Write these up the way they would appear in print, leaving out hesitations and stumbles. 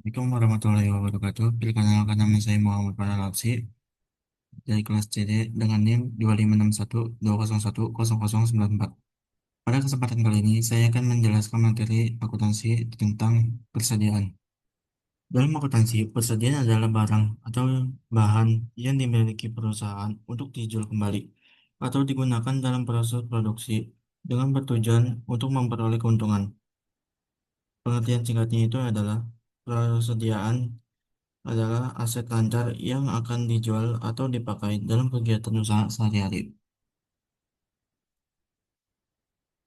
Assalamualaikum warahmatullahi wabarakatuh. Perkenalkan nama saya Muhammad Farhan Lapsi dari kelas CD dengan NIM 256120101094. Pada kesempatan kali ini, saya akan menjelaskan materi akuntansi tentang persediaan. Dalam akuntansi, persediaan adalah barang atau bahan yang dimiliki perusahaan untuk dijual kembali atau digunakan dalam proses produksi dengan bertujuan untuk memperoleh keuntungan. Pengertian singkatnya itu adalah persediaan adalah aset lancar yang akan dijual atau dipakai dalam kegiatan usaha sehari-hari.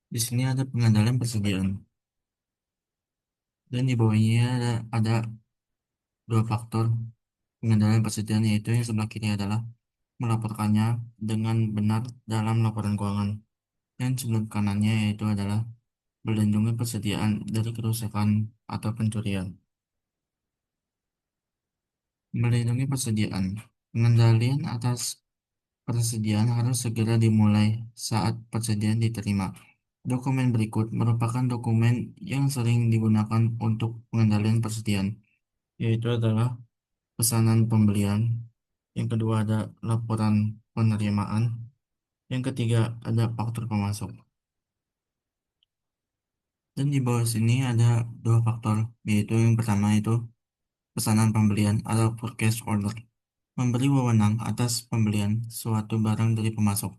Di sini ada pengendalian persediaan, dan di bawahnya ada dua faktor pengendalian persediaan, yaitu yang sebelah kiri adalah melaporkannya dengan benar dalam laporan keuangan, dan sebelah kanannya yaitu adalah melindungi persediaan dari kerusakan atau pencurian. Melindungi persediaan, pengendalian atas persediaan harus segera dimulai saat persediaan diterima. Dokumen berikut merupakan dokumen yang sering digunakan untuk pengendalian persediaan, yaitu adalah pesanan pembelian, yang kedua ada laporan penerimaan, yang ketiga ada faktur pemasok. Dan di bawah sini ada dua faktor, yaitu yang pertama itu pesanan pembelian atau purchase order, memberi wewenang atas pembelian suatu barang dari pemasok.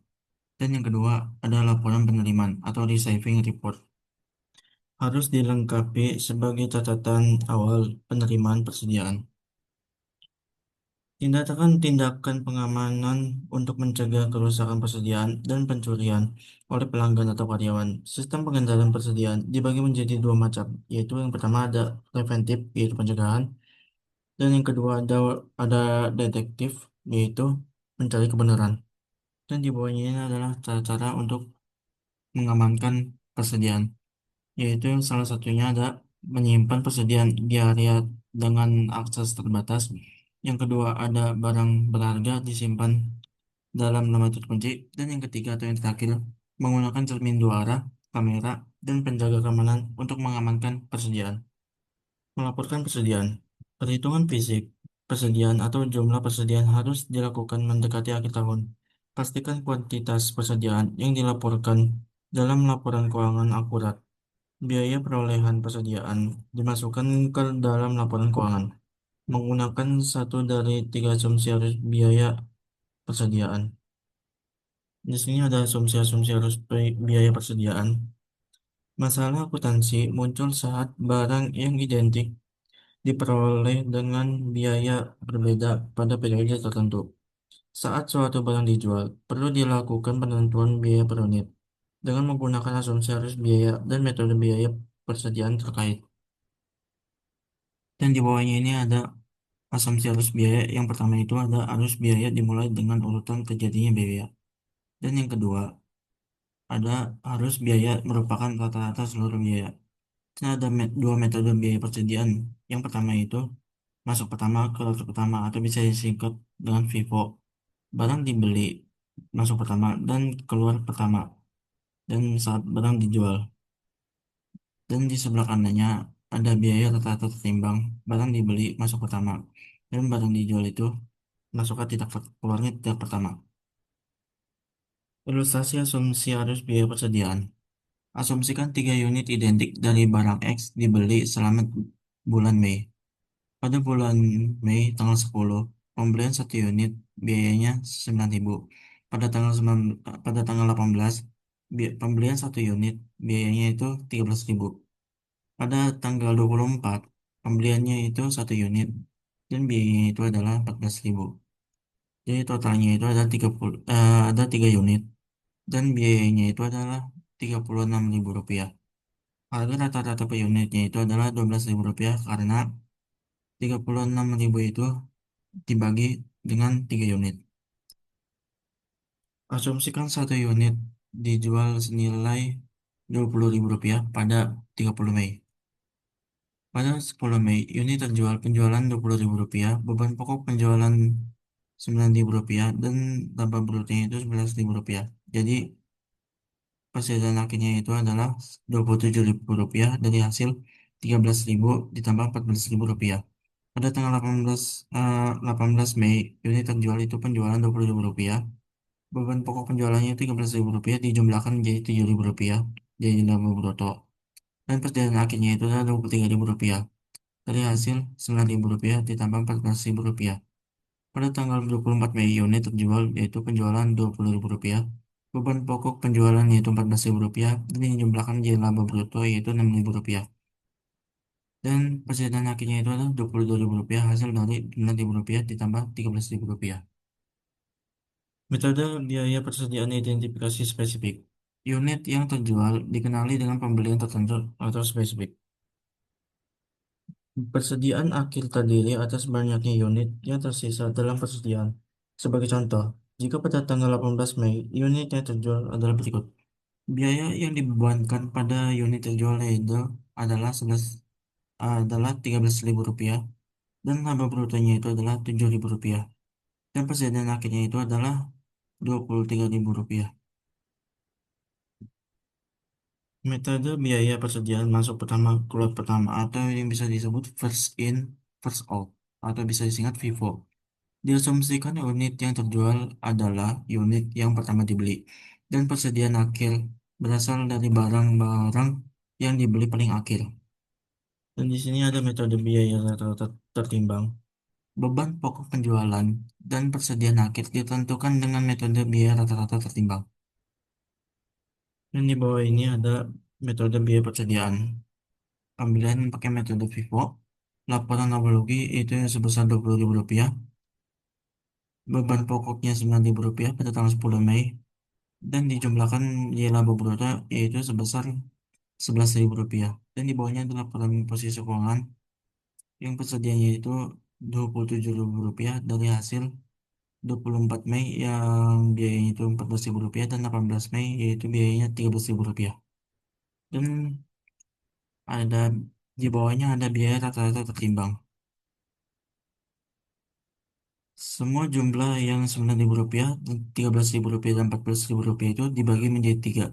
Dan yang kedua ada laporan penerimaan atau receiving report. Harus dilengkapi sebagai catatan awal penerimaan persediaan. Tindakan-tindakan pengamanan untuk mencegah kerusakan persediaan dan pencurian oleh pelanggan atau karyawan. Sistem pengendalian persediaan dibagi menjadi dua macam, yaitu yang pertama ada preventif, yaitu pencegahan, dan yang kedua ada detektif, yaitu mencari kebenaran. Dan di bawahnya ini adalah cara-cara untuk mengamankan persediaan, yaitu salah satunya ada menyimpan persediaan di area dengan akses terbatas. Yang kedua ada barang berharga disimpan dalam lemari terkunci. Dan yang ketiga atau yang terakhir, menggunakan cermin dua arah, kamera, dan penjaga keamanan untuk mengamankan persediaan. Melaporkan persediaan. Perhitungan fisik persediaan atau jumlah persediaan harus dilakukan mendekati akhir tahun. Pastikan kuantitas persediaan yang dilaporkan dalam laporan keuangan akurat. Biaya perolehan persediaan dimasukkan ke dalam laporan keuangan menggunakan satu dari tiga asumsi arus biaya persediaan. Di sini ada asumsi-asumsi arus biaya persediaan. Masalah akuntansi muncul saat barang yang identik diperoleh dengan biaya berbeda pada periode tertentu. Saat suatu barang dijual, perlu dilakukan penentuan biaya per unit dengan menggunakan asumsi arus biaya dan metode biaya persediaan terkait. Dan di bawahnya ini ada asumsi arus biaya. Yang pertama itu ada arus biaya dimulai dengan urutan terjadinya biaya. Dan yang kedua ada arus biaya merupakan rata-rata seluruh biaya. Nah, ada dua metode biaya persediaan. Yang pertama itu masuk pertama, keluar pertama, atau bisa disingkat dengan FIFO. Barang dibeli masuk pertama dan keluar pertama, dan saat barang dijual. Dan di sebelah kanannya ada biaya rata-rata tertimbang. Barang dibeli masuk pertama, dan barang dijual itu masuk ke tidak keluarnya tidak pertama. Ilustrasi asumsi arus biaya persediaan. Asumsikan tiga unit identik dari barang X dibeli selama bulan Mei. Pada bulan Mei tanggal 10, pembelian satu unit biayanya 9.000. Pada tanggal 18, pembelian satu unit biayanya itu 13.000. Pada tanggal 24, pembeliannya itu satu unit dan biayanya itu adalah 14.000. Jadi totalnya itu ada 30, ada 3 unit dan biayanya itu adalah Rp36.000. Harga rata-rata per unitnya itu adalah Rp12.000 karena 36.000 itu dibagi dengan 3 unit. Asumsikan satu unit dijual senilai Rp20.000 pada 30 Mei. Pada 10 Mei, unit terjual penjualan Rp20.000, beban pokok penjualan Rp9.000, dan laba brutnya itu Rp11.000. Jadi, persediaan akhirnya itu adalah Rp27.000 dari hasil 13.000 ditambah 14.000 rupiah. Pada tanggal 18 Mei, unit terjual itu penjualan 20.000 rupiah. Beban pokok penjualannya itu 13.000 rupiah dijumlahkan menjadi 7.000 rupiah. Jadi laba bruto. Dan perjalanan akhirnya itu adalah 23.000 rupiah. Dari hasil 9.000 rupiah ditambah 14.000 rupiah. Pada tanggal 24 Mei, unit terjual yaitu penjualan 20.000 rupiah. Beban pokok penjualan yaitu 14.000 rupiah dan dijumlahkan menjadi laba bruto yaitu 6.000 rupiah. Dan persediaan akhirnya itu adalah 22.000 rupiah hasil dari 9.000 rupiah ditambah 13.000 rupiah. Metode biaya persediaan identifikasi spesifik. Unit yang terjual dikenali dengan pembelian tertentu atau spesifik. Persediaan akhir terdiri atas banyaknya unit yang tersisa dalam persediaan. Sebagai contoh, jika pada tanggal 18 Mei, unit yang terjual adalah berikut. Biaya yang dibebankan pada unit terjual itu adalah 13.000 rupiah dan laba brutonya itu adalah 7.000 rupiah dan persediaan akhirnya itu adalah 23.000 rupiah. Metode biaya persediaan masuk pertama keluar pertama atau yang bisa disebut first in first out atau bisa disingkat FIFO. Diasumsikan unit yang terjual adalah unit yang pertama dibeli dan persediaan akhir berasal dari barang-barang yang dibeli paling akhir. Dan di sini ada metode biaya rata-rata tertimbang. Beban pokok penjualan dan persediaan akhir ditentukan dengan metode biaya rata-rata tertimbang. Dan di bawah ini ada metode biaya persediaan. Pembelian pakai metode FIFO. Laporan apologi itu yang sebesar 20.000 rupiah. Beban pokoknya 9.000 rupiah pada tanggal 10 Mei. Dan dijumlahkan nilai laba bruto yaitu sebesar 11.000 rupiah. Dan di bawahnya adalah laporan posisi keuangan yang persediaannya itu 27.000 rupiah dari hasil 24 Mei yang biayanya itu 14.000 rupiah dan 18 Mei yaitu biayanya 13.000 rupiah. Dan ada di bawahnya ada biaya rata-rata tertimbang. Semua jumlah yang 9.000 rupiah, 13.000 rupiah dan 14.000 rupiah itu dibagi menjadi tiga,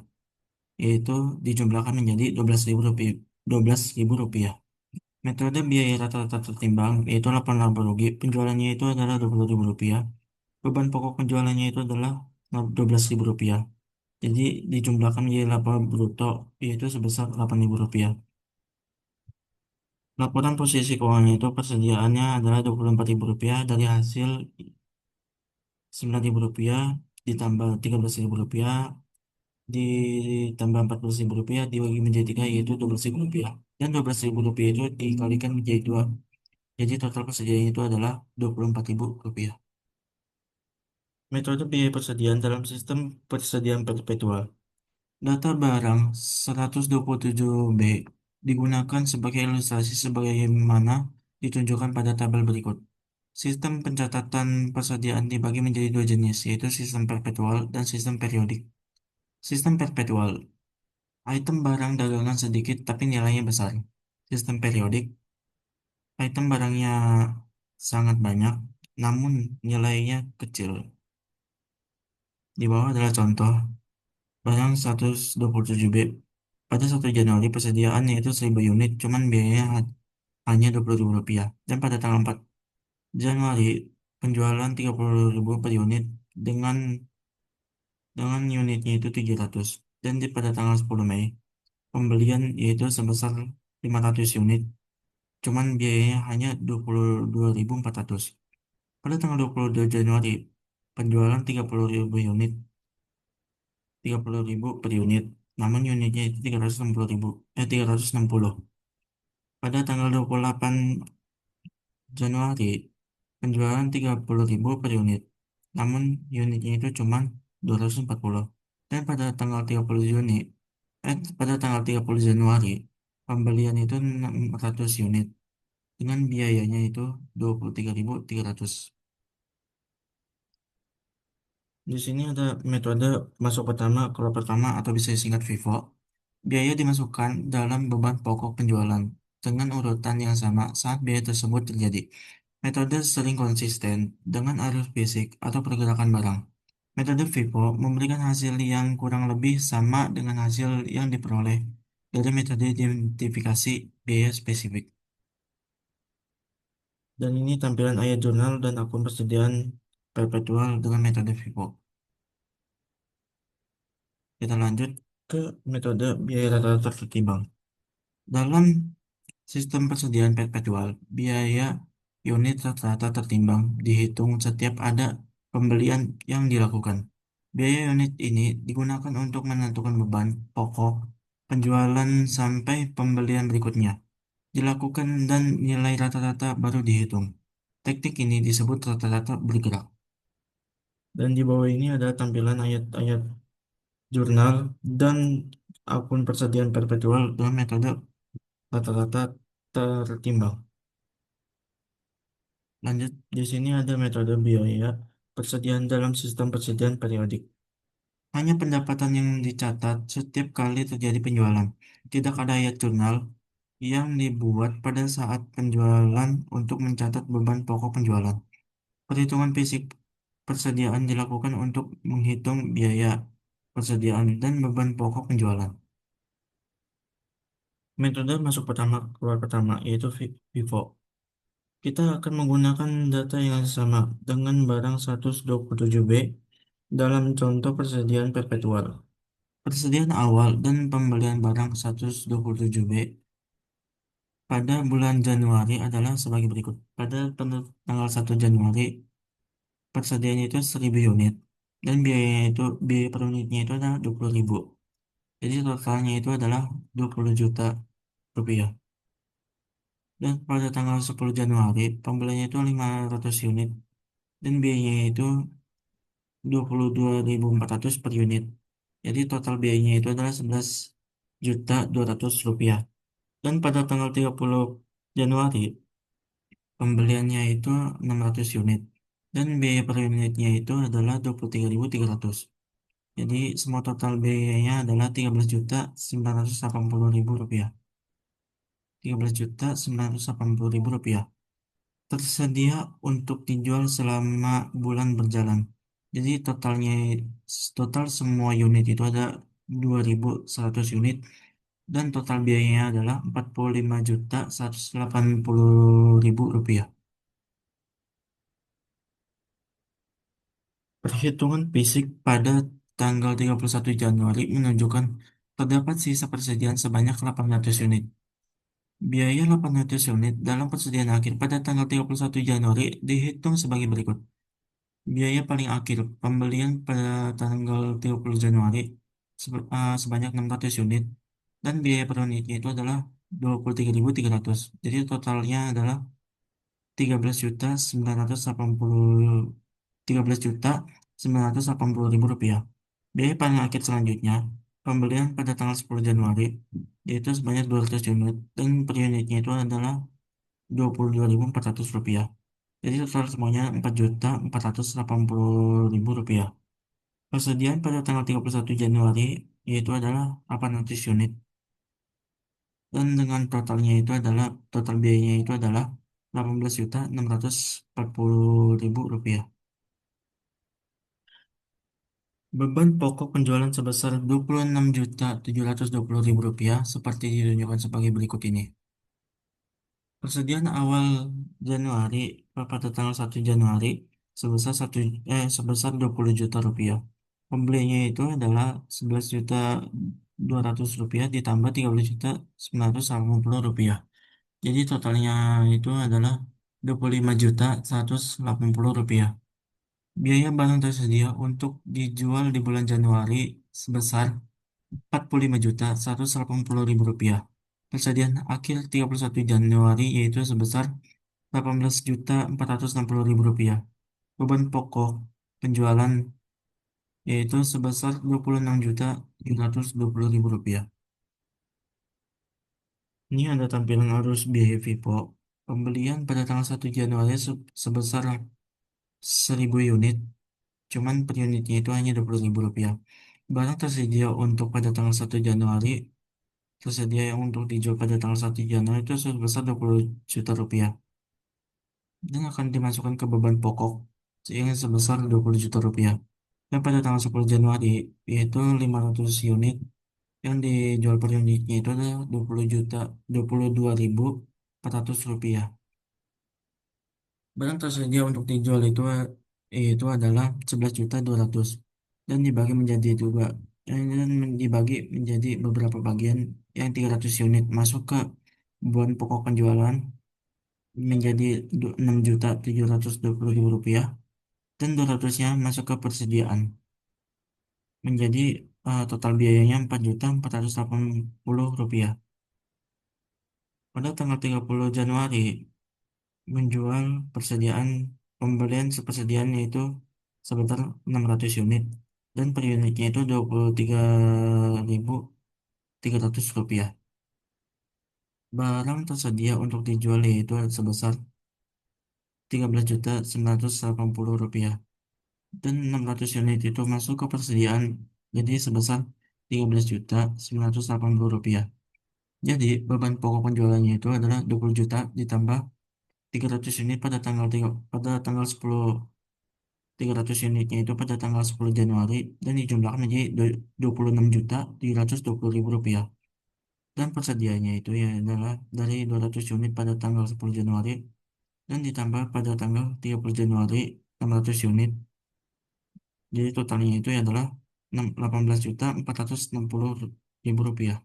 yaitu dijumlahkan menjadi 12.000 rupiah. 12.000 rupiah. Metode biaya rata-rata tertimbang yaitu laporan laba rugi. Penjualannya itu adalah 20.000 rupiah. Beban pokok penjualannya itu adalah 12.000 rupiah. Jadi dijumlahkan menjadi laba bruto yaitu sebesar 8.000 rupiah. Laporan posisi keuangan itu persediaannya adalah 24.000 rupiah dari hasil 9.000 rupiah ditambah 13.000 rupiah ditambah 14.000 rupiah dibagi menjadi tiga yaitu 12.000 rupiah. Dan 12.000 rupiah itu dikalikan menjadi dua. Jadi total persediaan itu adalah 24.000 rupiah. Metode biaya persediaan dalam sistem persediaan perpetual. Data barang 127B digunakan sebagai ilustrasi sebagaimana ditunjukkan pada tabel berikut. Sistem pencatatan persediaan dibagi menjadi dua jenis, yaitu sistem perpetual dan sistem periodik. Sistem perpetual, item barang dagangan sedikit tapi nilainya besar. Sistem periodik, item barangnya sangat banyak namun nilainya kecil. Di bawah adalah contoh barang 127B. Pada 1 Januari persediaan yaitu 1.000 unit, cuman biayanya hanya 20.000 rupiah. Dan pada tanggal 4 Januari penjualan 30.000 per unit dengan unitnya itu 700. Dan pada tanggal 10 Mei pembelian yaitu sebesar 500 unit, cuman biayanya hanya 22.400. Pada tanggal 22 Januari penjualan 30.000 unit, 30.000 per unit, namun unitnya itu 360.000, 360. Pada tanggal 28 Januari, penjualan 30.000 per unit, namun unitnya itu cuma 240. Dan pada tanggal 30 Januari, pembelian itu 600 unit, dengan biayanya itu 23.300. Di sini ada metode masuk pertama, keluar pertama atau bisa disingkat FIFO. Biaya dimasukkan dalam beban pokok penjualan dengan urutan yang sama saat biaya tersebut terjadi. Metode sering konsisten dengan arus fisik atau pergerakan barang. Metode FIFO memberikan hasil yang kurang lebih sama dengan hasil yang diperoleh dari metode identifikasi biaya spesifik. Dan ini tampilan ayat jurnal dan akun persediaan perpetual dengan metode FIFO. Kita lanjut ke metode biaya rata-rata tertimbang. Dalam sistem persediaan perpetual, biaya unit rata-rata tertimbang dihitung setiap ada pembelian yang dilakukan. Biaya unit ini digunakan untuk menentukan beban pokok penjualan sampai pembelian berikutnya dilakukan dan nilai rata-rata baru dihitung. Teknik ini disebut rata-rata bergerak. Dan di bawah ini ada tampilan ayat-ayat jurnal dan akun persediaan perpetual dengan metode rata-rata tertimbang. Lanjut, di sini ada metode biaya persediaan dalam sistem persediaan periodik. Hanya pendapatan yang dicatat setiap kali terjadi penjualan. Tidak ada ayat jurnal yang dibuat pada saat penjualan untuk mencatat beban pokok penjualan. Perhitungan fisik persediaan dilakukan untuk menghitung biaya persediaan dan beban pokok penjualan. Metode masuk pertama, keluar pertama, yaitu FIFO. Kita akan menggunakan data yang sama dengan barang 127B dalam contoh persediaan perpetual. Persediaan awal dan pembelian barang 127B pada bulan Januari adalah sebagai berikut. Pada tanggal 1 Januari, persediaannya itu 1000 unit dan biayanya itu biaya per unitnya itu adalah 20.000. Jadi totalnya itu adalah 20 juta rupiah. Dan pada tanggal 10 Januari, pembeliannya itu 500 unit dan biayanya itu 22.400 per unit. Jadi total biayanya itu adalah 11.200.000 rupiah. Dan pada tanggal 30 Januari, pembeliannya itu 600 unit. Dan biaya per unitnya itu adalah 23.300. Jadi semua total biayanya adalah 13.980.000 rupiah. 13.980.000 rupiah. Tersedia untuk dijual selama bulan berjalan. Jadi total semua unit itu ada 2.100 unit dan total biayanya adalah 45.180.000 rupiah. Perhitungan fisik pada tanggal 31 Januari menunjukkan terdapat sisa persediaan sebanyak 800 unit. Biaya 800 unit dalam persediaan akhir pada tanggal 31 Januari dihitung sebagai berikut. Biaya paling akhir pembelian pada tanggal 30 Januari sebanyak 600 unit dan biaya per unitnya itu adalah 23.300. Jadi totalnya adalah 13.980.000 rupiah. Biaya paling akhir selanjutnya pembelian pada tanggal 10 Januari yaitu sebanyak 200 unit dan per unitnya itu adalah 22.400 rupiah. Jadi total semuanya 4.480.000 rupiah. Persediaan pada tanggal 31 Januari yaitu adalah 800 unit dan dengan total biayanya itu adalah 18.640.000 rupiah. Beban pokok penjualan sebesar 26.720.000 rupiah seperti ditunjukkan sebagai berikut ini. Persediaan awal Januari pada tanggal 1 Januari sebesar 20 juta rupiah. Pembelinya itu adalah 11.200.000 rupiah ditambah 13.980 rupiah. Jadi totalnya itu adalah 25.180 rupiah. Biaya barang tersedia untuk dijual di bulan Januari sebesar 45.180.000 rupiah. Persediaan akhir 31 Januari yaitu sebesar 18.460.000 rupiah. Beban pokok penjualan yaitu sebesar 26.720.000 rupiah. Ini ada tampilan arus biaya FIFO. Pembelian pada tanggal 1 Januari sebesar 1000 unit, cuman per unitnya itu hanya 20.000 rupiah. Barang tersedia untuk pada tanggal 1 Januari, tersedia yang untuk dijual pada tanggal 1 Januari itu sebesar 20 juta rupiah. Dan akan dimasukkan ke beban pokok yang sebesar 20 juta rupiah. Dan pada tanggal 10 Januari, yaitu 500 unit, yang dijual per unitnya itu adalah 22.400 rupiah. Barang tersedia untuk dijual itu adalah 11.200 dan dibagi menjadi dua dan dibagi menjadi beberapa bagian yang 300 unit masuk ke bahan pokok penjualan menjadi 6.720.000 rupiah dan 200-nya masuk ke persediaan menjadi total biayanya 4.480.000 rupiah. Pada tanggal 30 Januari menjual persediaan pembelian sepersediaan yaitu sebesar 600 unit dan per unitnya itu 23.300 rupiah. Barang tersedia untuk dijual yaitu sebesar 13.980.000 rupiah dan 600 unit itu masuk ke persediaan jadi sebesar 13.980.000 rupiah. Jadi beban pokok penjualannya itu adalah 20 juta ditambah 300 unit pada tanggal 10 300 unitnya itu pada tanggal 10 Januari dan dijumlahkan menjadi 26.720.000 rupiah. Dan persediaannya itu ya adalah dari 200 unit pada tanggal 10 Januari dan ditambah pada tanggal 30 Januari 600 unit. Jadi totalnya itu ya adalah 18.460.000 rupiah.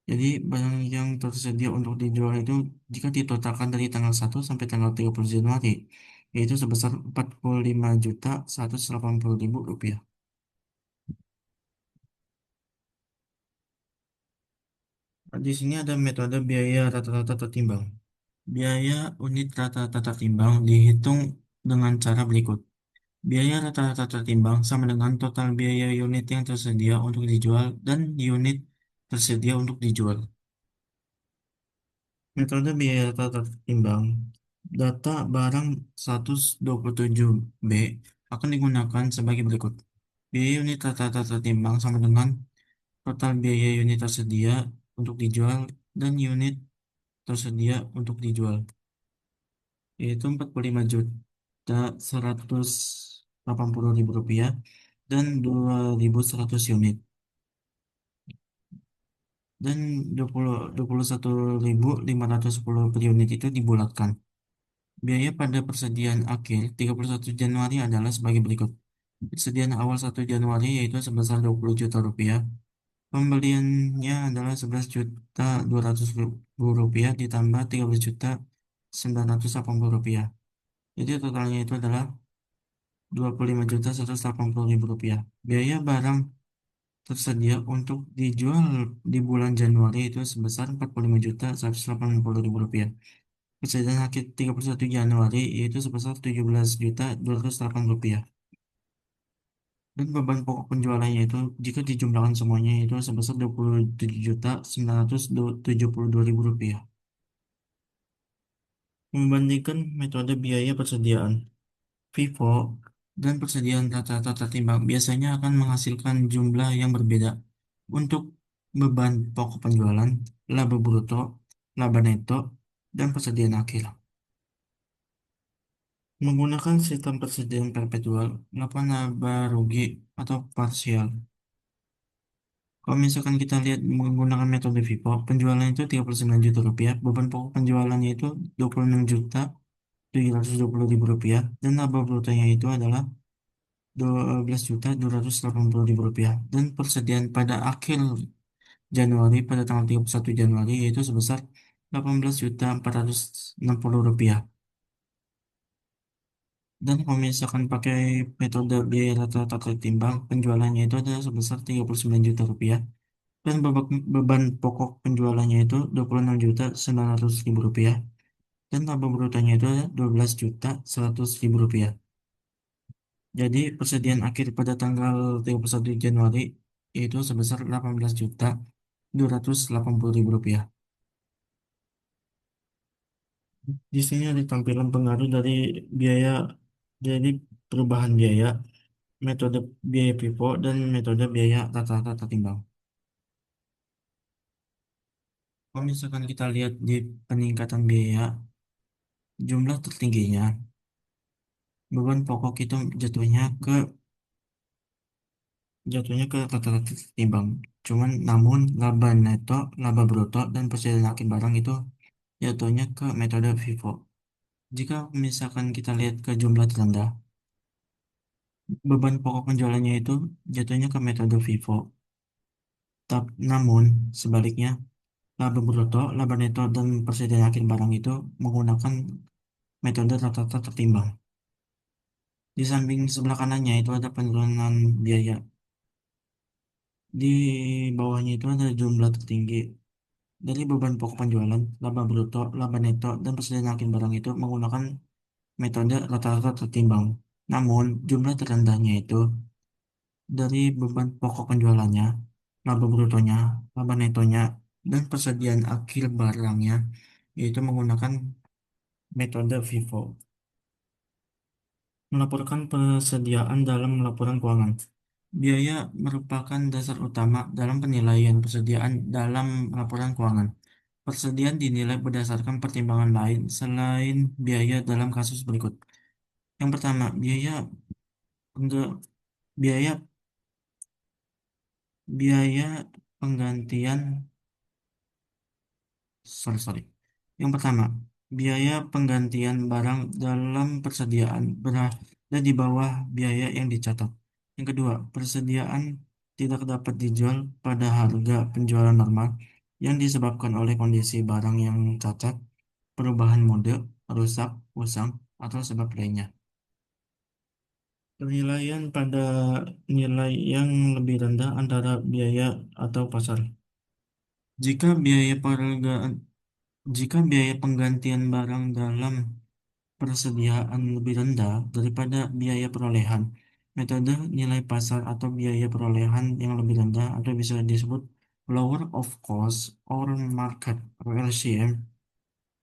Jadi barang yang tersedia untuk dijual itu jika ditotalkan dari tanggal 1 sampai tanggal 30 Januari yaitu sebesar 45.180.000 rupiah. Di sini ada metode biaya rata-rata tertimbang. Biaya unit rata-rata tertimbang dihitung dengan cara berikut. Biaya rata-rata tertimbang sama dengan total biaya unit yang tersedia untuk dijual dan unit tersedia untuk dijual. Metode biaya rata-rata tertimbang. Data barang 127B akan digunakan sebagai berikut. Biaya unit rata-rata tertimbang sama dengan total biaya unit tersedia untuk dijual dan unit tersedia untuk dijual, yaitu 45.180.000 rupiah dan 2.100 unit dan 21.510 per unit itu dibulatkan. Biaya pada persediaan akhir 31 Januari adalah sebagai berikut. Persediaan awal 1 Januari yaitu sebesar 20 juta rupiah. Pembeliannya adalah 11.200.000 rupiah ditambah 13.980.000 rupiah. Jadi totalnya itu adalah 25.180.000 rupiah. Biaya barang tersedia untuk dijual di bulan Januari itu sebesar 45.180.000 rupiah. Persediaan akhir 31 Januari yaitu sebesar 17.208 rupiah. Dan beban pokok penjualannya itu jika dijumlahkan semuanya itu sebesar 27.972.000 rupiah. Membandingkan metode biaya persediaan FIFO dan persediaan rata-rata tertimbang biasanya akan menghasilkan jumlah yang berbeda untuk beban pokok penjualan, laba bruto, laba neto, dan persediaan akhir. Menggunakan sistem persediaan perpetual, melakukan laba rugi atau parsial. Kalau misalkan kita lihat menggunakan metode FIFO, penjualannya itu 39 juta rupiah, beban pokok penjualannya itu 26.720.000 rupiah, dan laba brutonya itu adalah 12.280.000 rupiah dan persediaan pada akhir Januari pada tanggal 31 Januari yaitu sebesar 18.460.000 rupiah. Dan kalau misalkan pakai metode biaya rata-rata tertimbang penjualannya itu adalah sebesar 39 juta rupiah dan beban pokok penjualannya itu 26.900.000 rupiah dan laba brutonya itu adalah 12.100.000 rupiah. Jadi persediaan akhir pada tanggal 31 Januari yaitu sebesar 18.280.000 rupiah. Di sini ada tampilan pengaruh dari biaya, jadi perubahan biaya, metode biaya pipo, dan metode biaya rata-rata tertimbang. Kalau misalkan kita lihat di peningkatan biaya, jumlah tertingginya, beban pokok itu jatuhnya ke rata-rata tertimbang. Cuman namun laba neto, laba bruto, dan persediaan akhir barang itu jatuhnya ke metode FIFO. Jika misalkan kita lihat ke jumlah terendah, beban pokok penjualannya itu jatuhnya ke metode FIFO. Namun sebaliknya, laba bruto, laba neto, dan persediaan akhir barang itu menggunakan metode rata-rata tertimbang. Di samping sebelah kanannya itu ada penurunan biaya. Di bawahnya itu ada jumlah tertinggi. Dari beban pokok penjualan, laba bruto, laba neto, dan persediaan akhir barang itu menggunakan metode rata-rata tertimbang. Namun, jumlah terendahnya itu dari beban pokok penjualannya, laba brutonya, laba netonya, dan persediaan akhir barangnya, yaitu menggunakan metode FIFO. Melaporkan persediaan dalam laporan keuangan. Biaya merupakan dasar utama dalam penilaian persediaan dalam laporan keuangan. Persediaan dinilai berdasarkan pertimbangan lain selain biaya dalam kasus berikut. Yang pertama, pengga- biaya biaya penggantian sorry sorry. Yang pertama, biaya penggantian barang dalam persediaan berada di bawah biaya yang dicatat. Yang kedua, persediaan tidak dapat dijual pada harga penjualan normal yang disebabkan oleh kondisi barang yang cacat, perubahan mode, rusak, usang, atau sebab lainnya. Penilaian pada nilai yang lebih rendah antara biaya atau pasar. Jika biaya pergaan, jika biaya penggantian barang dalam persediaan lebih rendah daripada biaya perolehan, metode nilai pasar atau biaya perolehan yang lebih rendah atau bisa disebut lower of cost or market atau LCM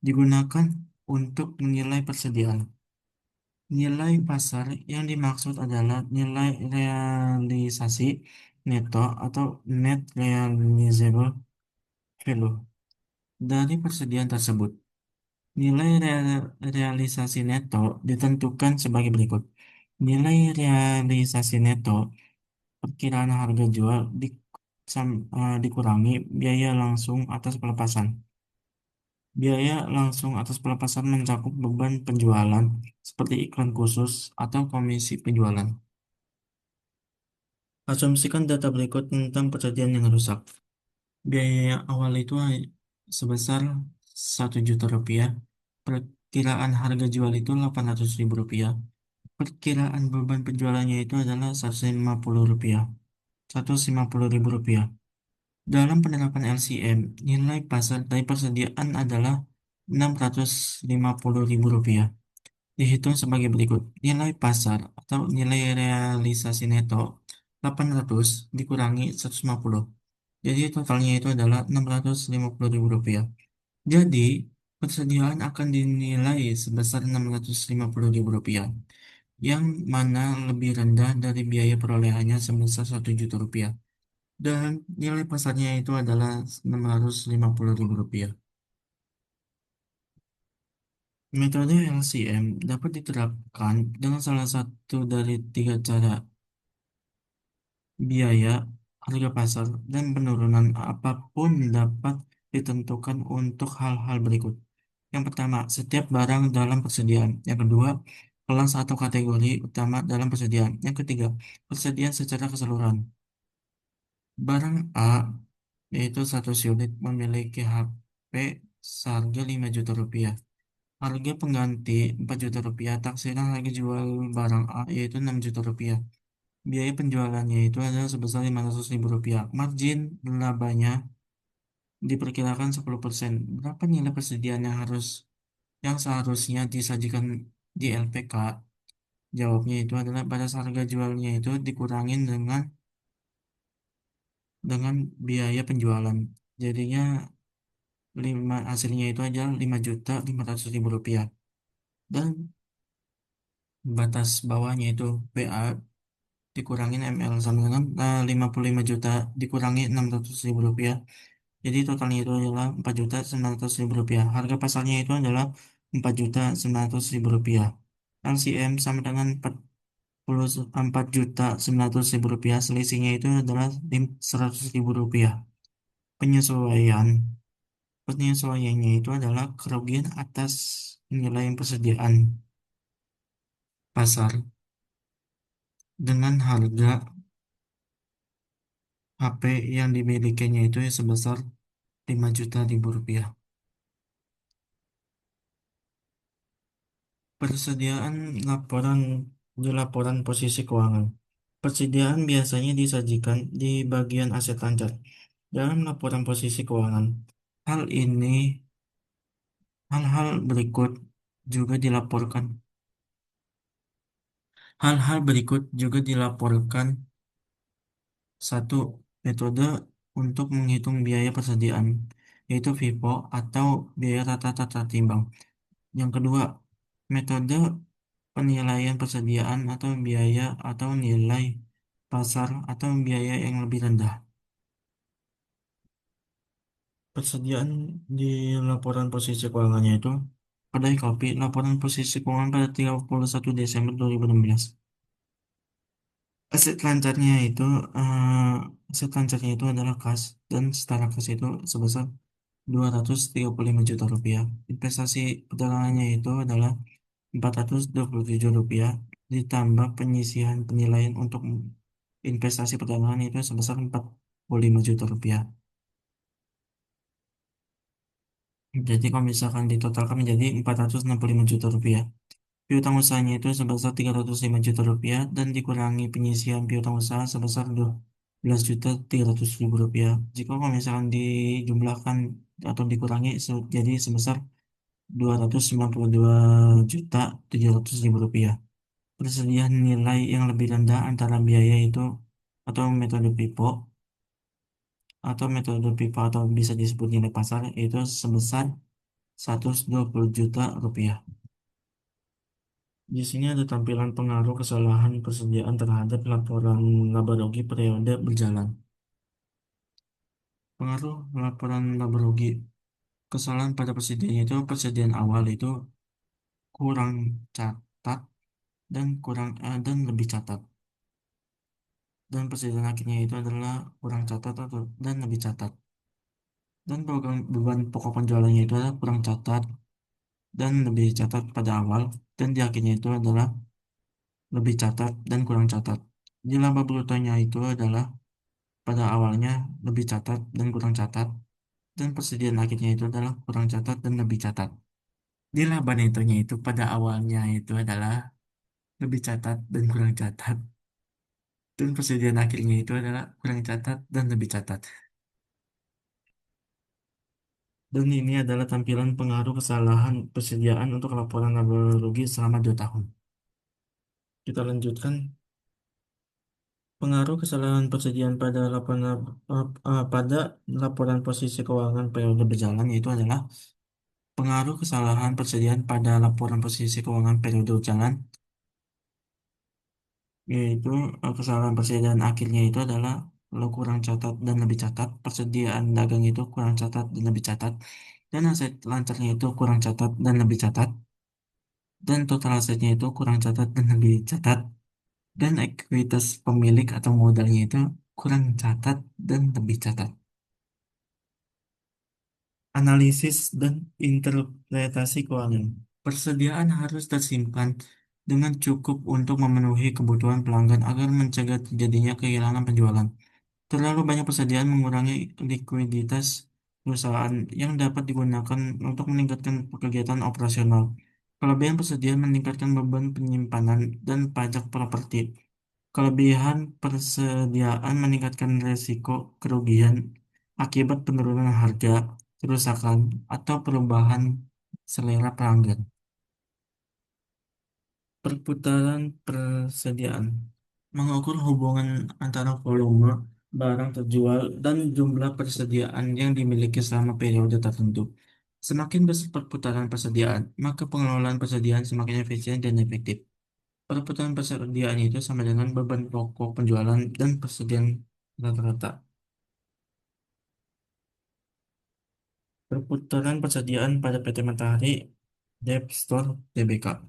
digunakan untuk menilai persediaan. Nilai pasar yang dimaksud adalah nilai realisasi neto atau net realizable value dari persediaan tersebut. Nilai realisasi neto ditentukan sebagai berikut. Nilai realisasi neto perkiraan harga jual dikurangi biaya langsung atas pelepasan. Biaya langsung atas pelepasan mencakup beban penjualan seperti iklan khusus atau komisi penjualan. Asumsikan data berikut tentang persediaan yang rusak. Biaya awal itu sebesar 1 juta rupiah. Perkiraan harga jual itu 800 ribu rupiah. Perkiraan beban penjualannya itu adalah 150 rupiah. 150 ribu rupiah. Dalam penerapan LCM, nilai pasar dari persediaan adalah 650 ribu rupiah. Dihitung sebagai berikut. Nilai pasar atau nilai realisasi neto 800 dikurangi 150. Jadi totalnya itu adalah 650 ribu rupiah. Jadi persediaan akan dinilai sebesar 650 ribu rupiah, yang mana lebih rendah dari biaya perolehannya sebesar 1 juta rupiah. Dan nilai pasarnya itu adalah 650 ribu rupiah. Metode LCM dapat diterapkan dengan salah satu dari tiga cara: biaya, harga pasar, dan penurunan apapun dapat ditentukan untuk hal-hal berikut. Yang pertama, setiap barang dalam persediaan. Yang kedua, kelas atau kategori utama dalam persediaan. Yang ketiga, persediaan secara keseluruhan. Barang A, yaitu satu unit, memiliki HP seharga 5 juta rupiah. Harga pengganti 4 juta rupiah. Taksiran harga jual barang A yaitu 6 juta rupiah. Biaya penjualannya itu adalah sebesar 500 ribu rupiah. Margin labanya diperkirakan 10%. Berapa nilai persediaan yang seharusnya disajikan di LPK? Jawabnya itu adalah pada harga jualnya itu dikurangin dengan biaya penjualan. Jadinya hasilnya itu aja 5.500.000 rupiah. Dan batas bawahnya itu PA dikurangin ML sama dengan 55 juta dikurangi 600.000 rupiah. Jadi totalnya itu adalah 4.900.000 rupiah. Harga pasarnya itu adalah 4.900.000 rupiah. LCM sama dengan Rp54.900.000. Selisihnya itu adalah Rp100.000. Penyesuaian. Penyesuaiannya itu adalah kerugian atas nilai persediaan pasar dengan harga HP yang dimilikinya itu sebesar Rp5 juta. Persediaan laporan di laporan posisi keuangan. Persediaan biasanya disajikan di bagian aset lancar dalam laporan posisi keuangan. Hal ini, hal-hal berikut juga dilaporkan. Hal-hal berikut juga dilaporkan. Satu, metode untuk menghitung biaya persediaan, yaitu FIFO atau biaya rata-rata timbang. Yang kedua, metode penilaian persediaan atau biaya atau nilai pasar atau biaya yang lebih rendah. Persediaan di laporan posisi keuangannya itu pada copy laporan posisi keuangan pada 31 Desember 2016. Aset lancarnya itu aset lancarnya itu adalah kas dan setara kas itu sebesar Rp235 juta. Investasi perdagangannya itu adalah Rp427, ditambah penyisihan penilaian untuk investasi perdagangan itu sebesar Rp45 juta. Jadi kalau misalkan ditotalkan menjadi Rp465 juta. Piutang usahanya itu sebesar Rp305 juta dan dikurangi penyisihan piutang usaha sebesar Rp12.300.000. Jika kalau misalkan dijumlahkan atau dikurangi jadi sebesar Rp292.700.000. Persediaan nilai yang lebih rendah antara biaya itu atau metode PIPO atau bisa disebut nilai pasar itu sebesar Rp120 juta. Di sini ada tampilan pengaruh kesalahan persediaan terhadap laporan laba rugi periode berjalan. Pengaruh laporan laba rugi. Kesalahan pada persediaan itu persediaan awal itu kurang catat dan lebih catat. Dan persediaan akhirnya itu adalah kurang catat dan lebih catat. Dan program beban pokok penjualannya itu adalah kurang catat dan lebih catat pada awal, dan di akhirnya itu adalah lebih catat dan kurang catat. Di laba brutonya itu adalah pada awalnya lebih catat dan kurang catat, dan persediaan akhirnya itu adalah kurang catat dan lebih catat. Di laba netonya itu pada awalnya itu adalah lebih catat dan kurang catat, dan persediaan akhirnya itu adalah kurang catat dan lebih catat. Dan ini adalah tampilan pengaruh kesalahan persediaan untuk laporan laba rugi selama 2 tahun. Kita lanjutkan. Pengaruh kesalahan persediaan pada laporan posisi keuangan periode berjalan yaitu adalah pengaruh kesalahan persediaan pada laporan posisi keuangan periode berjalan, yaitu kesalahan persediaan akhirnya itu adalah lo kurang catat dan lebih catat, persediaan dagang itu kurang catat dan lebih catat, dan aset lancarnya itu kurang catat dan lebih catat, dan total asetnya itu kurang catat dan lebih catat, dan ekuitas pemilik atau modalnya itu kurang catat dan lebih catat. Analisis dan interpretasi keuangan. Persediaan harus tersimpan dengan cukup untuk memenuhi kebutuhan pelanggan agar mencegah terjadinya kehilangan penjualan. Terlalu banyak persediaan mengurangi likuiditas perusahaan yang dapat digunakan untuk meningkatkan kegiatan operasional. Kelebihan persediaan meningkatkan beban penyimpanan dan pajak properti. Kelebihan persediaan meningkatkan risiko kerugian akibat penurunan harga, kerusakan, atau perubahan selera pelanggan. Perputaran persediaan mengukur hubungan antara volume barang terjual dan jumlah persediaan yang dimiliki selama periode tertentu. Semakin besar perputaran persediaan, maka pengelolaan persediaan semakin efisien dan efektif. Perputaran persediaan itu sama dengan beban pokok penjualan dan persediaan rata-rata. Perputaran persediaan pada PT Matahari Dept Store Tbk.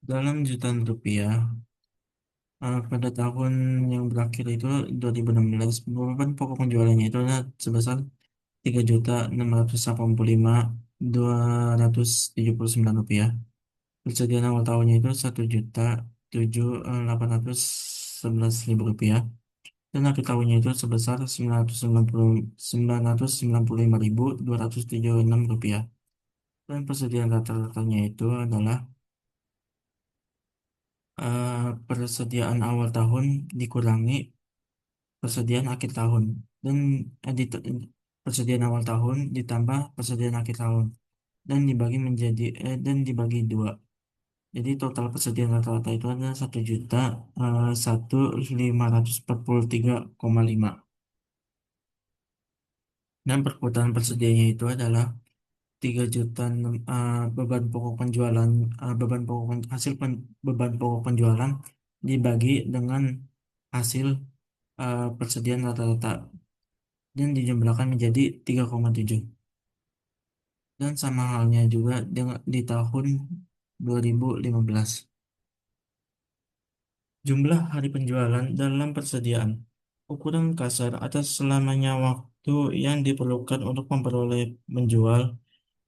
Dalam jutaan rupiah, pada tahun yang berakhir itu 2016, beban pokok penjualannya itu adalah sebesar 3.685.279 rupiah. Persediaan awal tahunnya itu 1.7.811.000 rupiah. Dan akhir tahunnya itu sebesar 995.276 rupiah. Dan persediaan rata-ratanya itu adalah persediaan awal tahun dikurangi persediaan akhir tahun dan persediaan awal tahun ditambah persediaan akhir tahun dan dibagi dua. Jadi total persediaan rata-rata itu adalah 1.1543,5. Dan perputaran persediaannya itu adalah 3 juta beban pokok beban pokok penjualan dibagi dengan hasil persediaan rata-rata dan dijumlahkan menjadi 3,7. Dan sama halnya juga dengan di tahun 2015. Jumlah hari penjualan dalam persediaan. Ukuran kasar atas selamanya waktu yang diperlukan untuk memperoleh menjual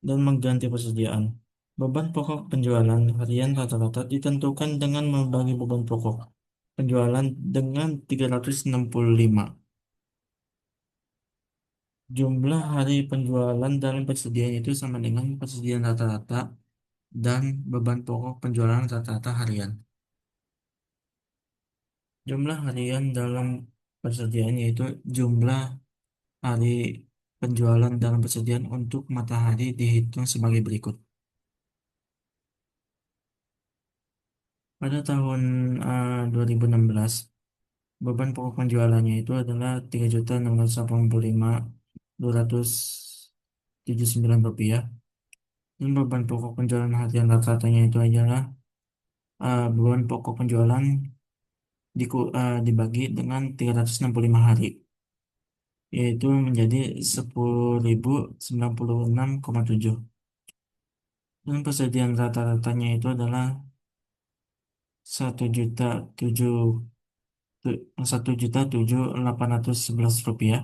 dan mengganti persediaan. Beban pokok penjualan harian rata-rata ditentukan dengan membagi beban pokok penjualan dengan 365. Jumlah hari penjualan dalam persediaan itu sama dengan persediaan rata-rata dan beban pokok penjualan rata-rata harian. Jumlah harian dalam persediaan yaitu jumlah hari penjualan dalam persediaan untuk matahari dihitung sebagai berikut. Pada tahun 2016, beban pokok penjualannya itu adalah 3.685.279 rupiah. Dan beban pokok penjualan harian rata-ratanya itu adalah beban pokok penjualan dibagi dengan 365 hari, yaitu menjadi 10.096,7. Dan persediaan rata-ratanya itu adalah 1.708.11 rupiah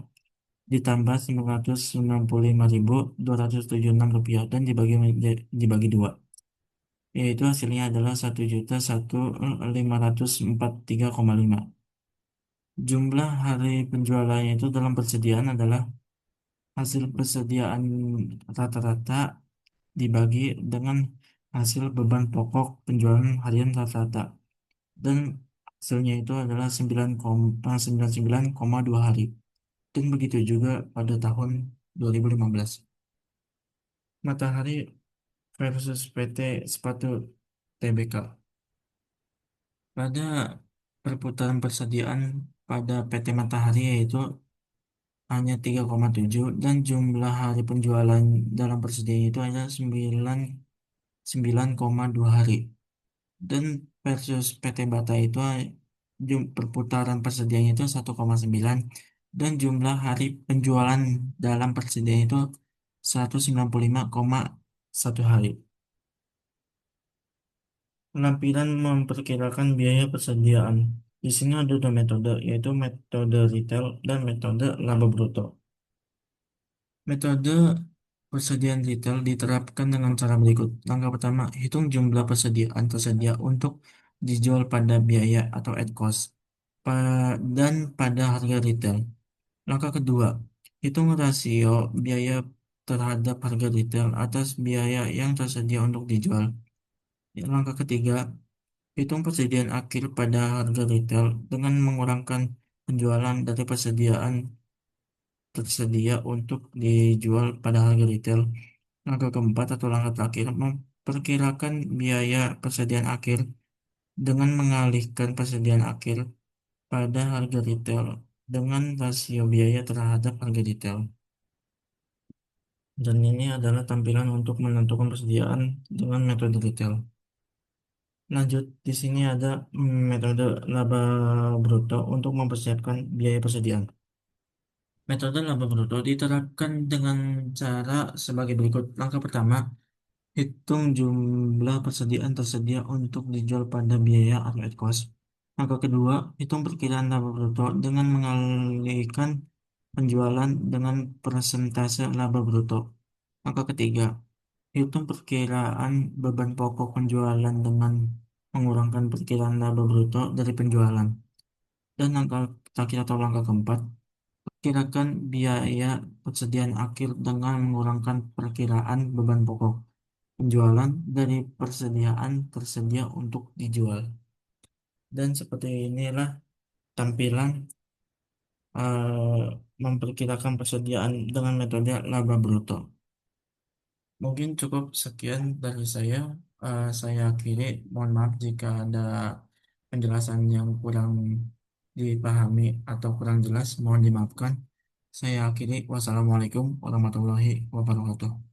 ditambah 995.276 rupiah dan dibagi dua, yaitu hasilnya adalah 1.001.543,5. Jumlah hari penjualannya itu dalam persediaan adalah hasil persediaan rata-rata dibagi dengan hasil beban pokok penjualan harian rata-rata dan hasilnya itu adalah 99,2 hari. Dan begitu juga pada tahun 2015. Matahari versus PT Sepatu TBK. Pada perputaran persediaan pada PT Matahari yaitu hanya 3,7 dan jumlah hari penjualan dalam persediaan itu hanya 9,2 hari. Dan versus PT Bata itu perputaran persediaannya itu 1,9 dan jumlah hari penjualan dalam persediaan itu 195,1 hari. Penampilan memperkirakan biaya persediaan. Di sini ada dua metode, yaitu metode retail dan metode laba bruto. Metode persediaan retail diterapkan dengan cara berikut. Langkah pertama, hitung jumlah persediaan tersedia untuk dijual pada biaya atau at cost dan pada harga retail. Langkah kedua, hitung rasio biaya terhadap harga retail atas biaya yang tersedia untuk dijual. Langkah ketiga, hitung persediaan akhir pada harga retail dengan mengurangkan penjualan dari persediaan tersedia untuk dijual pada harga retail. Langkah keempat atau langkah terakhir, memperkirakan biaya persediaan akhir dengan mengalihkan persediaan akhir pada harga retail dengan rasio biaya terhadap harga retail. Dan ini adalah tampilan untuk menentukan persediaan dengan metode retail. Lanjut, di sini ada metode laba bruto untuk mempersiapkan biaya persediaan. Metode laba bruto diterapkan dengan cara sebagai berikut. Langkah pertama, Hitung jumlah persediaan tersedia untuk dijual pada biaya atau at cost. Angka kedua, hitung perkiraan laba bruto dengan mengalihkan penjualan dengan persentase laba bruto. Angka ketiga, hitung perkiraan beban pokok penjualan dengan mengurangkan perkiraan laba bruto dari penjualan. Dan angka terakhir atau angka keempat, perkirakan biaya persediaan akhir dengan mengurangkan perkiraan beban pokok penjualan dari persediaan tersedia untuk dijual. Dan seperti inilah tampilan memperkirakan persediaan dengan metode laba bruto. Mungkin cukup sekian dari saya. Saya akhiri. Mohon maaf jika ada penjelasan yang kurang dipahami atau kurang jelas. Mohon dimaafkan. Saya akhiri. Wassalamualaikum warahmatullahi wabarakatuh.